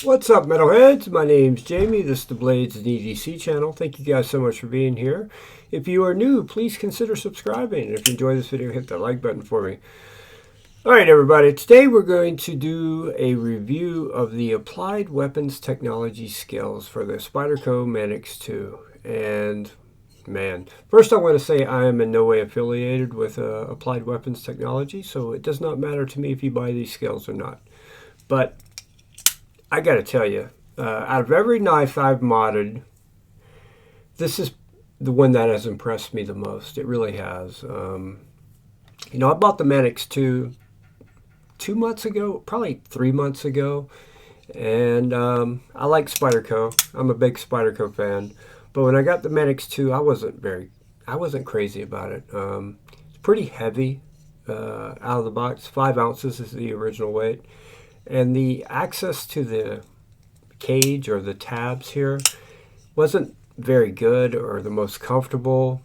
What's up, metalheads? My name's Jamie. This is the Blades and EDC channel. Thank you guys so much for being here. If you are new, please consider subscribing. And if you enjoy this video, hit that like button for me. Alright everybody, today we're going to do a review of the Applied Weapons Technology skills for the Spyderco Manix 2. And man, first I want to say I am in no way affiliated with Applied Weapons Technology, so it does not matter to me if you buy these skills or not. But I gotta tell you, out of every knife I've modded, this is the one that has impressed me the most. It really has. You know, I bought the Manix 2 2 months ago, probably 3 months ago, and I like Spyderco. I'm a big Spyderco fan, but when I got the Manix 2, I wasn't crazy about it. It's pretty heavy out of the box. 5 ounces is the original weight. And the access to the cage or the tabs here wasn't very good or the most comfortable.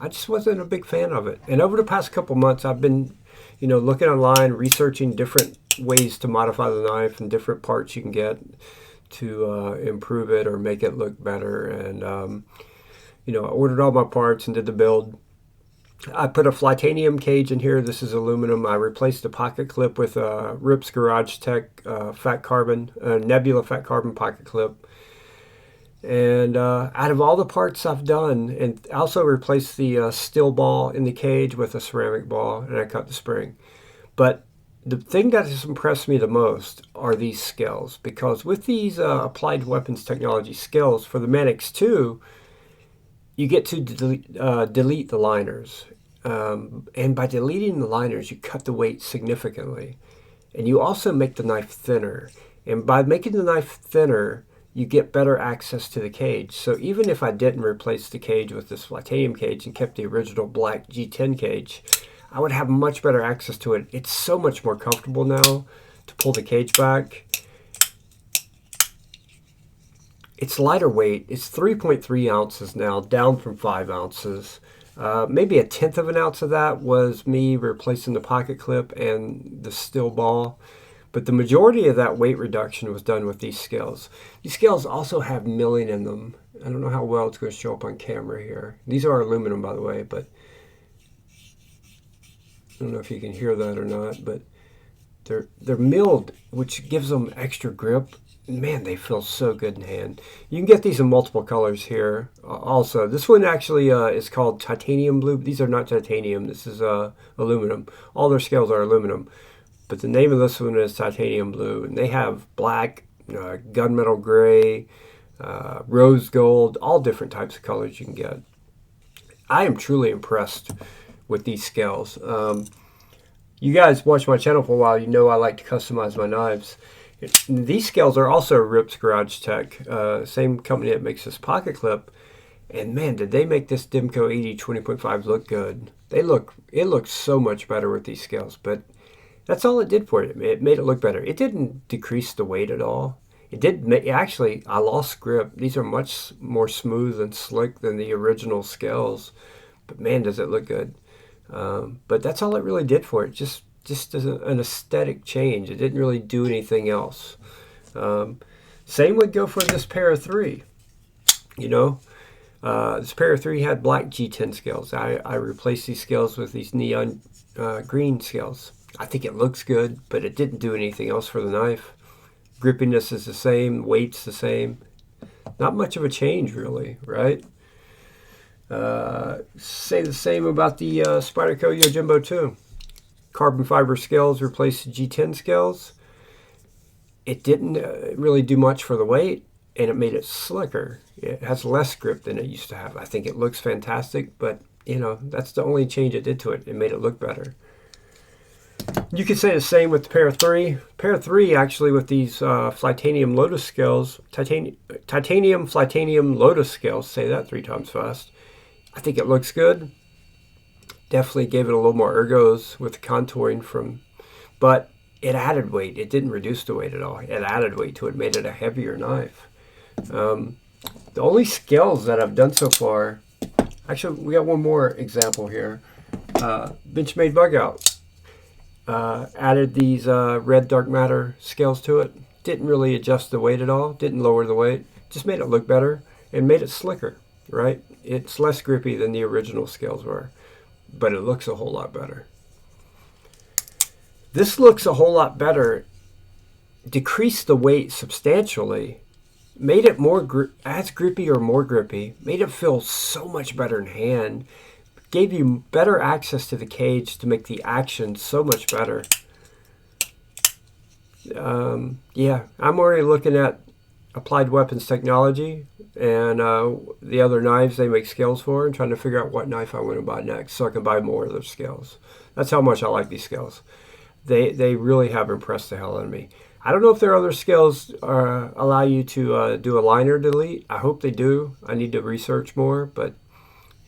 I just wasn't a big fan of it. And over the past couple months, I've been, you know, looking online, researching different ways to modify the knife and different parts you can get to improve it or make it look better. And, you know, I ordered all my parts and did the build. I put a Flytanium cage in here. This is aluminum. I replaced the pocket clip with a Rips Garage Tech fat carbon, Nebula fat carbon pocket clip. And out of all the parts I've done, and I also replaced the steel ball in the cage with a ceramic ball, and I cut the spring. But the thing that has impressed me the most are these skills, because with these Applied Weapons Technology skills for the Manix 2, you get to delete the liners. And by deleting the liners, you cut the weight significantly. And you also make the knife thinner. And by making the knife thinner, you get better access to the cage. So even if I didn't replace the cage with this Flytanium cage and kept the original black G10 cage, I would have much better access to it. It's so much more comfortable now to pull the cage back. It's lighter weight. It's 3.3 ounces now, down from 5 ounces. Maybe 1/10 of an ounce of that was me replacing the pocket clip and the steel ball. But the majority of that weight reduction was done with these scales. These scales also have milling in them. I don't know how well it's going to show up on camera here. These are aluminum, by the way, but I don't know if you can hear that or not, but they're milled, which gives them extra grip. Man, they feel so good in hand. You can get these in multiple colors here. Also, this one actually is called titanium blue. These are not titanium. This is aluminum. All their scales are aluminum. But the name of this one is titanium blue. And they have black, gunmetal gray, rose gold, all different types of colors you can get. I am truly impressed with these scales. You guys watch my channel for a while. You know I like to customize my knives. These scales are also Rips Garage Tech, same company that makes this pocket clip. And man, did they make this Dimco 80 20.5 look good. It looks so much better with these scales, but that's all it did for it. It made it look better. It didn't decrease the weight at all. It did actually, I lost grip. These are much more smooth and slick than the original scales, but man, does it look good. But that's all it really did for it. Just as an aesthetic change. It didn't really do anything else. Same would go for this pair of 3. You know, this pair of 3 had black G10 scales. I replaced these scales with these neon green scales. I think it looks good, but it didn't do anything else for the knife. Grippiness is the same, weight's the same. Not much of a change really, right? Say the same about the Spyderco Yojimbo 2. Carbon fiber scales replaced G10 scales. It didn't really do much for the weight, and it made it slicker. It has less grip than it used to have. I think it looks fantastic, but you know, that's the only change it did to it. It made it look better. You could say the same with the pair of 3. Pair of 3 actually with these Flytanium Lotus scales, titanium Flytanium Lotus scales, say that 3 times fast. I think it looks good. Definitely gave it a little more ergos with the contouring but it added weight. It didn't reduce the weight at all. It added weight to it, made it a heavier knife. The only scales that I've done so far, actually we got one more example here. Benchmade Bug Out. Added these red dark matter scales to it. Didn't really adjust the weight at all, didn't lower the weight, just made it look better and made it slicker, right? It's less grippy than the original scales were, but it looks a whole lot better. This looks a whole lot better, decreased the weight substantially, made it more as grippy or more grippy, made it feel so much better in hand, gave you better access to the cage to make the action so much better. Yeah, I'm already looking at Applied Weapons Technology and the other knives they make scales for, and trying to figure out what knife I want to buy next so I can buy more of their scales. That's how much I like these scales. They really have impressed the hell out of me. I don't know if their other scales allow you to do a liner delete. I hope they do. I need to research more, but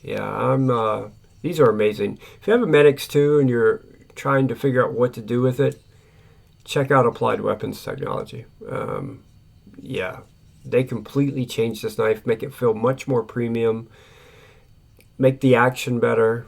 yeah, these are amazing. If you have a Manix too and you're trying to figure out what to do with it, check out Applied Weapons Technology. Yeah, they completely changed this knife, make it feel much more premium, make the action better,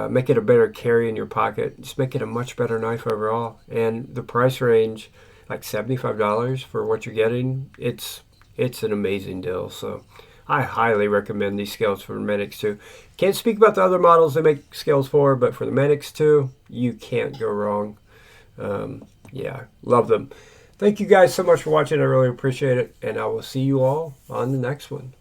make it a better carry in your pocket, just make it a much better knife overall. And the price range, like $75 for what you're getting, it's an amazing deal. So I highly recommend these scales for Manix 2. Can't speak about the other models they make scales for, but for the Manix 2, you can't go wrong. Yeah, love them. Thank you guys so much for watching. I really appreciate it, and I will see you all on the next one.